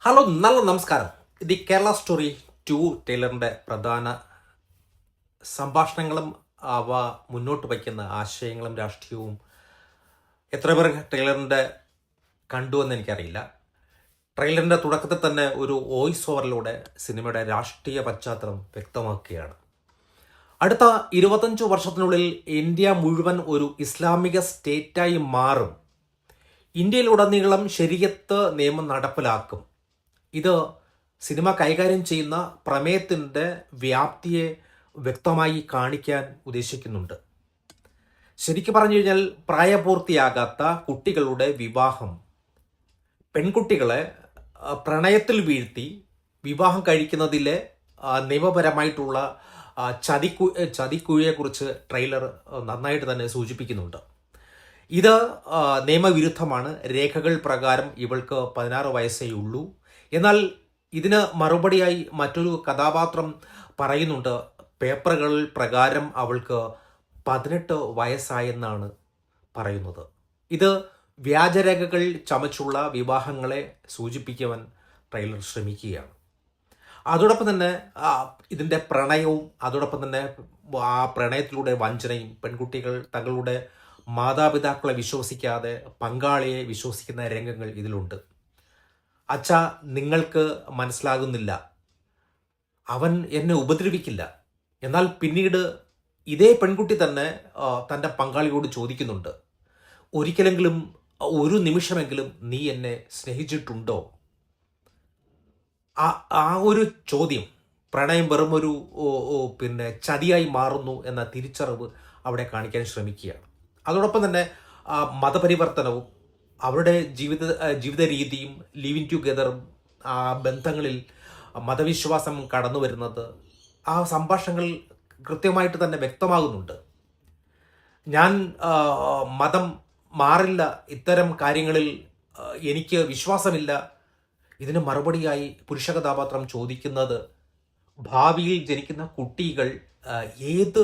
Hello, നല്ല നമസ്കാരം. The Kerala story 2 ടൈലറിൻ്റെ പ്രധാന സംഭാഷണങ്ങളും അവ മുന്നോട്ട് വയ്ക്കുന്ന ആശയങ്ങളും രാഷ്ട്രീയവും എത്ര പേർ ട്രെയിലറിൻ്റെ കണ്ടുവെന്ന് എനിക്കറിയില്ല. ട്രെയിലറിൻ്റെ തുടക്കത്തിൽ തന്നെ ഒരു വോയിസ് ഓവറിലൂടെ സിനിമയുടെ രാഷ്ട്രീയ പശ്ചാത്തലം വ്യക്തമാക്കുകയാണ്. അടുത്ത 25 വർഷത്തിനുള്ളിൽ ഇന്ത്യ മുഴുവൻ ഒരു ഇസ്ലാമിക സ്റ്റേറ്റായി മാറും. ഇന്ത്യയിലുടനീളം ശരീഅത്ത് നിയമം നടപ്പിലാക്കും. ഇത് സിനിമ കൈകാര്യം ചെയ്യുന്ന പ്രമേയത്തിൻ്റെ വ്യാപ്തിയെ വ്യക്തമായി കാണിക്കാൻ ഉദ്ദേശിക്കുന്നുണ്ട്. ശരിക്കും പറഞ്ഞു കഴിഞ്ഞാൽ പ്രായപൂർത്തിയാകാത്ത കുട്ടികളുടെ വിവാഹം, പെൺകുട്ടികളെ പ്രണയത്തിൽ വീഴ്ത്തി വിവാഹം കഴിക്കുന്നതിലെ നിയമപരമായിട്ടുള്ള ചതിക്കുഴിയെക്കുറിച്ച് ട്രെയിലർ നന്നായിട്ട് തന്നെ സൂചിപ്പിക്കുന്നുണ്ട്. ഇത് നിയമവിരുദ്ധമാണ്. രേഖകൾ പ്രകാരം ഇവൾക്ക് 16 വയസ്സേ ഉള്ളൂ. എന്നാൽ ഇതിന് മറുപടിയായി മറ്റൊരു കഥാപാത്രം പറയുന്നുണ്ട്, പേപ്പറുകൾ പ്രകാരം അവൾക്ക് 18 വയസ്സായെന്നാണ് പറയുന്നത്. ഇത് വ്യാജരേഖകൾ ചമച്ചുള്ള വിവാഹങ്ങളെ സൂചിപ്പിക്കുവാൻ ട്രെയിലർ ശ്രമിക്കുകയാണ്. അതോടൊപ്പം തന്നെ ഇതിൻ്റെ പ്രണയവും, അതോടൊപ്പം തന്നെ ആ പ്രണയത്തിലൂടെ വഞ്ചനയും, പെൺകുട്ടികൾ തങ്ങളുടെ മാതാപിതാക്കളെ വിശ്വസിക്കാതെ പങ്കാളിയെ വിശ്വസിക്കുന്ന രംഗങ്ങൾ ഇതിലുണ്ട്. അച്ഛാ, നിങ്ങൾക്ക് മനസ്സിലാകുന്നില്ല, അവൻ എന്നെ ഉപദ്രവിക്കില്ല. എന്നാൽ പിന്നീട് ഇതേ പെൺകുട്ടി തന്നെ തൻ്റെ പങ്കാളിയോട് ചോദിക്കുന്നുണ്ട്, ഒരിക്കലെങ്കിലും ഒരു നിമിഷമെങ്കിലും നീ എന്നെ സ്നേഹിച്ചിട്ടുണ്ടോ? ആ ഒരു ചോദ്യം പ്രണയം വെറും ഒരു ചതിയായി മാറുന്നു എന്ന തിരിച്ചറിവ് അവിടെ കാണിക്കാൻ ശ്രമിക്കുകയാണ്. അതോടൊപ്പം തന്നെ മതപരിവർത്തനവും അവരുടെ ജീവിത രീതിയും ലിവിങ് ടുഗെദറും ആ ബന്ധങ്ങളിൽ മതവിശ്വാസം കടന്നു വരുന്നത് ആ സംഭാഷണങ്ങൾ കൃത്യമായിട്ട് തന്നെ വ്യക്തമാകുന്നുണ്ട്. ഞാൻ മതം മാറില്ല, ഇത്തരം കാര്യങ്ങളിൽ എനിക്ക് വിശ്വാസമില്ല. ഇതിന് മറുപടിയായി പുരുഷ കഥാപാത്രം ചോദിക്കുന്നത്, ഭാവിയിൽ ജനിക്കുന്ന കുട്ടികൾ ഏത്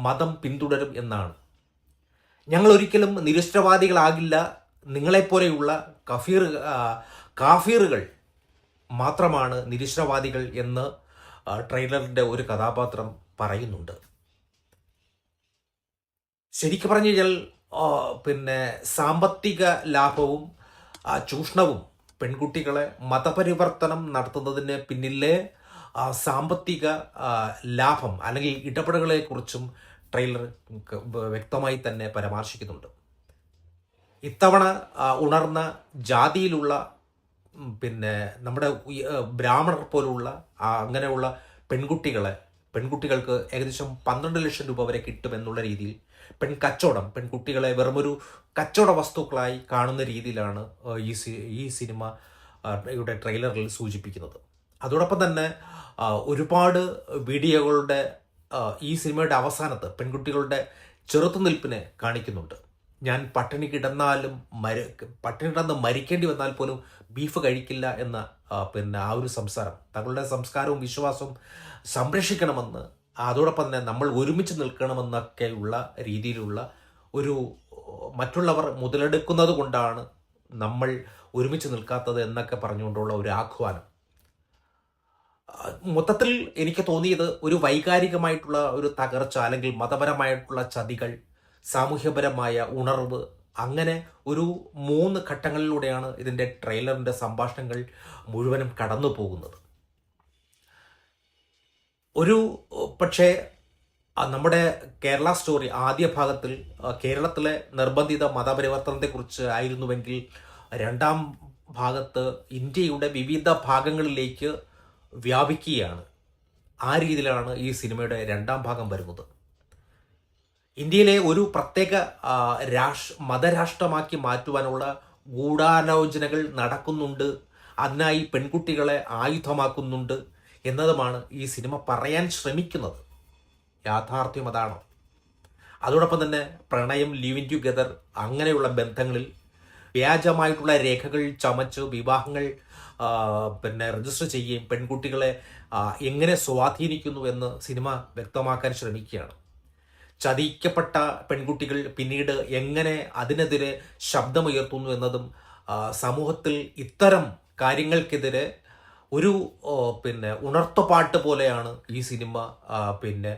മതം പിന്തുടരും എന്നാണ്. ഞങ്ങൾ ഒരിക്കലും നിരുഷ്ടവാദികളാകില്ല, നിങ്ങളെപ്പോലെയുള്ള കാഫീറുകൾ മാത്രമാണ് നിരീശ്വരവാദികൾ എന്ന് ട്രെയിലറിൻ്റെ ഒരു കഥാപാത്രം പറയുന്നുണ്ട്. ശരിക്കും പറഞ്ഞു കഴിഞ്ഞാൽ സാമ്പത്തിക ലാഭവും ചൂഷണവും, പെൺകുട്ടികളെ മതപരിവർത്തനം നടത്തുന്നതിന് പിന്നിലെ സാമ്പത്തിക ലാഭം അല്ലെങ്കിൽ ഇടപെടലുകളെക്കുറിച്ചും ട്രെയിലർ വ്യക്തമായി തന്നെ പരാമർശിക്കുന്നുണ്ട്. ഇത്തവണ ഉണർന്ന ജാതിയിലുള്ള നമ്മുടെ ബ്രാഹ്മണർ പോലുള്ള അങ്ങനെയുള്ള പെൺകുട്ടികൾക്ക് ഏകദേശം 12 ലക്ഷം രൂപ വരെ കിട്ടുമെന്നുള്ള രീതിയിൽ പെൺകുട്ടികളെ വെറുമൊരു കച്ചവട വസ്തുക്കളായി കാണുന്ന രീതിയിലാണ് ഈ സിനിമ യുടെ ട്രെയിലറിൽ സൂചിപ്പിക്കുന്നത്. അതോടൊപ്പം തന്നെ ഒരുപാട് വീഡിയോകളുടെ ഈ സിനിമയുടെ അവസാനത്ത് പെൺകുട്ടികളുടെ ചെറുത്തുനിൽപ്പിനെ കാണിക്കുന്നുണ്ട്. ഞാൻ പട്ടിണി കിടന്ന് മരിക്കേണ്ടി വന്നാൽ പോലും ബീഫ് കഴിക്കില്ല എന്ന ആ ഒരു സംസാരം, തങ്ങളുടെ സംസ്കാരവും വിശ്വാസവും സംരക്ഷിക്കണമെന്ന്, അതോടൊപ്പം തന്നെ നമ്മൾ ഒരുമിച്ച് നിൽക്കണമെന്നൊക്കെയുള്ള രീതിയിലുള്ള ഒരു മറ്റുള്ളവർ മുതലെടുക്കുന്നത് കൊണ്ടാണ് നമ്മൾ ഒരുമിച്ച് നിൽക്കാത്തത് എന്നൊക്കെ പറഞ്ഞുകൊണ്ടുള്ള ഒരു ആഹ്വാനം. മൊത്തത്തിൽ എനിക്ക് തോന്നിയത് ഒരു വൈകാരികമായിട്ടുള്ള ഒരു തകർച്ച, അല്ലെങ്കിൽ മതപരമായിട്ടുള്ള ചതികൾ, സാമൂഹ്യപരമായ ഉണർവ്, അങ്ങനെ ഒരു 3 ഘട്ടങ്ങളിലൂടെയാണ് ഇതിൻ്റെ ട്രെയിലറിൻ്റെ സംഭാഷണങ്ങൾ മുഴുവനും കടന്നു പോകുന്നത്. പക്ഷേ നമ്മുടെ കേരള സ്റ്റോറി ആദ്യ ഭാഗത്തിൽ കേരളത്തിലെ നിർബന്ധിത മതപരിവർത്തനത്തെക്കുറിച്ച് ആയിരുന്നുവെങ്കിൽ, രണ്ടാം ഭാഗത്ത് ഇന്ത്യയുടെ വിവിധ ഭാഗങ്ങളിലേക്ക് വ്യാപിക്കുകയാണ്. ആ രീതിയിലാണ് ഈ സിനിമയുടെ രണ്ടാം ഭാഗം വരുന്നത്. ഇന്ത്യയിലെ ഒരു പ്രത്യേക മതരാഷ്ട്രമാക്കി മാറ്റുവാനുള്ള ഗൂഢാലോചനകൾ നടക്കുന്നുണ്ട്, അതിനായി പെൺകുട്ടികളെ ആയുധമാക്കുന്നുണ്ട് എന്നതുമാണ് ഈ സിനിമ പറയാൻ ശ്രമിക്കുന്നത്. യാഥാർത്ഥ്യം അതാണോ? അതോടൊപ്പം തന്നെ പ്രണയം, ലിവിങ് ടുഗെദർ, അങ്ങനെയുള്ള ബന്ധങ്ങളിൽ വ്യാജമായിട്ടുള്ള രേഖകൾ ചമച്ച് വിവാഹങ്ങൾ രജിസ്റ്റർ ചെയ്യുകയും പെൺകുട്ടികളെ എങ്ങനെ സ്വാധീനിക്കുന്നു എന്ന് സിനിമ വ്യക്തമാക്കാൻ ശ്രമിക്കുകയാണ്. ചതിക്കപ്പെട്ട പെൺകുട്ടികൾ പിന്നീട് എങ്ങനെ അതിനെതിരെ ശബ്ദമുയർത്തുന്നു എന്നതും സമൂഹത്തിൽ ഇത്തരം കാര്യങ്ങൾക്കെതിരെ ഒരു പിന്നെ ഉണർത്തുപാട്ട് പോലെയാണ് ഈ സിനിമ പിന്നെ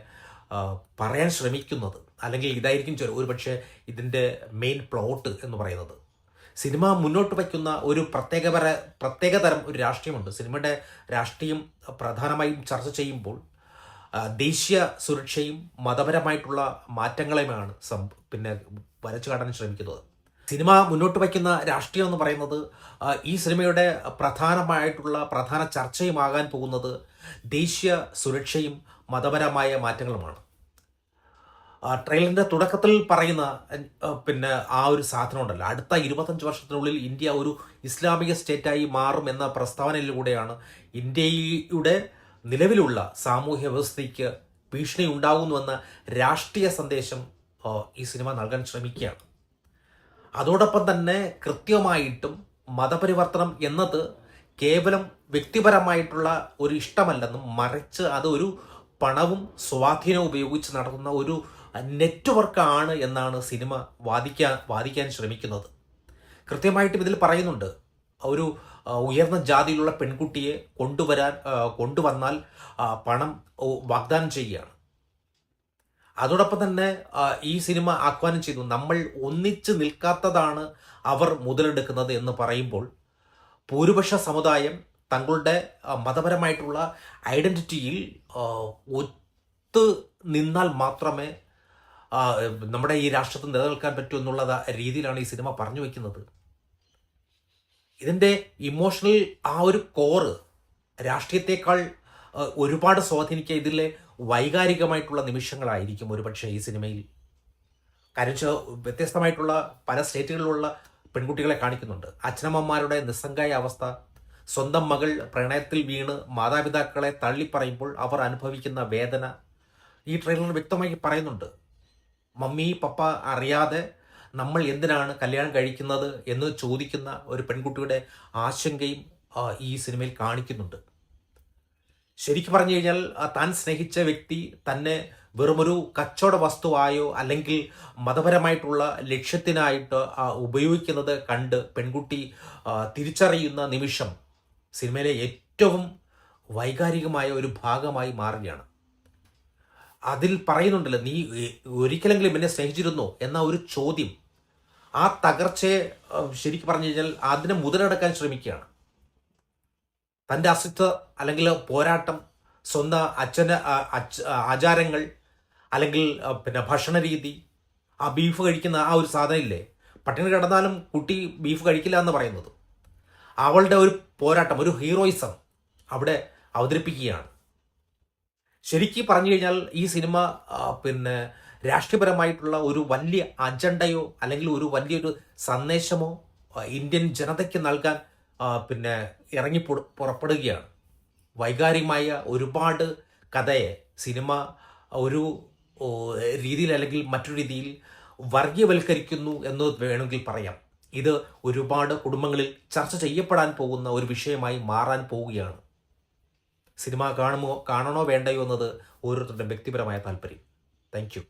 പറയാൻ ശ്രമിക്കുന്നത്. അല്ലെങ്കിൽ ഇതായിരിക്കും ഒരുപക്ഷെ ഇതിൻ്റെ മെയിൻ പ്ലോട്ട് എന്ന് പറയുന്നത്. സിനിമ മുന്നോട്ട് വയ്ക്കുന്ന ഒരു പ്രത്യേകതരം ഒരു രാഷ്ട്രീയമുണ്ട്. സിനിമയുടെ രാഷ്ട്രീയം പ്രധാനമായും ചർച്ച ചെയ്യുമ്പോൾ ദേശീയ സുരക്ഷയും മതപരമായിട്ടുള്ള മാറ്റങ്ങളെയുമാണ് പിന്നെ വരച്ചു കാട്ടാൻ ശ്രമിക്കുന്നത്. സിനിമ മുന്നോട്ട് വയ്ക്കുന്ന രാഷ്ട്രീയം എന്ന് പറയുന്നത് ഈ സിനിമയുടെ പ്രധാന ചർച്ചയുമാകാൻ പോകുന്നത് ദേശീയ സുരക്ഷയും മതപരമായ മാറ്റങ്ങളുമാണ്. ട്രെയിലറിൻ്റെ തുടക്കത്തിൽ പറയുന്ന പിന്നെ ആ ഒരു സാധനം ഉണ്ടല്ലോ, അടുത്ത 25 വർഷത്തിനുള്ളിൽ ഇന്ത്യ ഒരു ഇസ്ലാമിക സ്റ്റേറ്റായി മാറും എന്ന പ്രസ്താവനയിലൂടെയാണ് ഇന്ത്യയുടെ നിലവിലുള്ള സാമൂഹ്യ വ്യവസ്ഥയ്ക്ക് ഭീഷണി ഉണ്ടാകുന്നുവെന്ന രാഷ്ട്രീയ സന്ദേശം ഈ സിനിമ നൽകാൻ ശ്രമിക്കുകയാണ്. അതോടൊപ്പം തന്നെ കൃത്യമായിട്ടും മതപരിവർത്തനം എന്നത് കേവലം വ്യക്തിപരമായിട്ടുള്ള ഒരു ഇഷ്ടമല്ലെന്നും മറിച്ച് അത് ഒരു പണവും സ്വാധീനവും ഉപയോഗിച്ച് നടത്തുന്ന ഒരു നെറ്റ്വർക്കാണ് എന്നാണ് സിനിമ വാദിക്കാൻ ശ്രമിക്കുന്നത്. കൃത്യമായിട്ടും ഇതിൽ പറയുന്നുണ്ട്, ഒരു ഉയർന്ന ജാതിയിലുള്ള പെൺകുട്ടിയെ കൊണ്ടുവന്നാൽ പണം വാഗ്ദാനം ചെയ്യുകയാണ്. അതോടൊപ്പം തന്നെ ഈ സിനിമ ആഹ്വാനം ചെയ്തു, നമ്മൾ ഒന്നിച്ച് നിൽക്കാത്തതാണ് അവർ മുതലെടുക്കുന്നത് എന്ന് പറയുമ്പോൾ ഭൂരിപക്ഷ സമുദായം തങ്ങളുടെ മതപരമായിട്ടുള്ള ഐഡന്റിറ്റിയിൽ ഒത്തു നിന്നാൽ മാത്രമേ നമ്മുടെ ഈ രാഷ്ട്രത്തിൽ നിലനിൽക്കാൻ പറ്റൂ എന്നുള്ള രീതിയിലാണ് ഈ സിനിമ പറഞ്ഞു വയ്ക്കുന്നത്. ഇതിൻ്റെ ഇമോഷണൽ ആ ഒരു കോറ് രാഷ്ട്രീയത്തെക്കാൾ ഒരുപാട് സ്വാധീനിക്കുക ഇതിലെ വൈകാരികമായിട്ടുള്ള നിമിഷങ്ങളായിരിക്കും ഒരുപക്ഷെ ഈ സിനിമയിൽ. കാരണം വ്യത്യസ്തമായിട്ടുള്ള പല സ്റ്റേറ്റുകളിലുള്ള പെൺകുട്ടികളെ കാണിക്കുന്നുണ്ട്. അച്ഛനമ്മമാരുടെ നിസ്സംഗായ അവസ്ഥ, സ്വന്തം മകൾ പ്രണയത്തിൽ വീണ് മാതാപിതാക്കളെ തള്ളിപ്പറയുമ്പോൾ അവർ അനുഭവിക്കുന്ന വേദന ഈ ട്രെയിലറിൽ വ്യക്തമായി പറയുന്നുണ്ട്. മമ്മി പപ്പ അറിയാതെ നമ്മൾ എന്തിനാണ് കല്യാണം കഴിക്കുന്നത് എന്ന് ചോദിക്കുന്ന ഒരു പെൺകുട്ടിയുടെ ആശങ്കയും ഈ സിനിമയിൽ കാണിക്കുന്നുണ്ട്. ശരിക്കും പറഞ്ഞു കഴിഞ്ഞാൽ താൻ സ്നേഹിച്ച വ്യക്തി തന്നെ വെറുമൊരു കച്ചവട വസ്തുവായോ അല്ലെങ്കിൽ മതപരമായിട്ടുള്ള ലക്ഷ്യത്തിനായിട്ട് ഉപയോഗിക്കുന്നത് കണ്ട് പെൺകുട്ടി തിരിച്ചറിയുന്ന നിമിഷം സിനിമയിലെ ഏറ്റവും വൈകാരികമായ ഒരു ഭാഗമായി മാറുകയാണ്. അതിൽ പറയുന്നുണ്ടല്ലോ, നീ ഒരിക്കലെങ്കിലും എന്നെ സ്നേഹിച്ചിരുന്നോ എന്ന ഒരു ചോദ്യം ആ തകർച്ചയെ ശരിക്കും പറഞ്ഞു കഴിഞ്ഞാൽ അതിനെ മുതലെടുക്കാൻ ശ്രമിക്കുകയാണ്. തൻ്റെ അസ്തിത്വ അല്ലെങ്കിൽ പോരാട്ടം, സ്വന്തം അച്ഛൻ്റെ ആചാരങ്ങൾ അല്ലെങ്കിൽ പിന്നെ ഭക്ഷണ രീതി, ആ ബീഫ് കഴിക്കുന്ന ആ ഒരു സാധനം ഇല്ലേ, പട്ടിണി കിടന്നാലും കുട്ടി ബീഫ് കഴിക്കില്ല എന്ന് പറയുന്നത്, അവളുടെ ഒരു പോരാട്ടം, ഒരു ഹീറോയിസം അവിടെ അവതരിപ്പിക്കുകയാണ്. ശരിക്കും പറഞ്ഞു കഴിഞ്ഞാൽ ഈ സിനിമ പിന്നെ രാഷ്ട്രീയപരമായിട്ടുള്ള ഒരു വലിയ അജണ്ടയോ അല്ലെങ്കിൽ ഒരു വലിയൊരു സന്ദേശമോ ഇന്ത്യൻ ജനതയ്ക്ക് നൽകാൻ പിന്നെ പുറപ്പെടുകയാണ്. വൈകാരികമായ ഒരുപാട് കഥയെ സിനിമ ഒരു രീതിയിൽ അല്ലെങ്കിൽ മറ്റൊരു രീതിയിൽ വർഗീയവൽക്കരിക്കുന്നു എന്ന് വേണമെങ്കിൽ പറയാം. ഇത് ഒരുപാട് കുടുംബങ്ങളിൽ ചർച്ച ചെയ്യപ്പെടാൻ പോകുന്ന ഒരു വിഷയമായി മാറാൻ പോവുകയാണ്. സിനിമ കാണണോ വേണ്ടയോ എന്നത് ഓരോരുത്തരുടെ വ്യക്തിപരമായ താല്പര്യം. Thank you.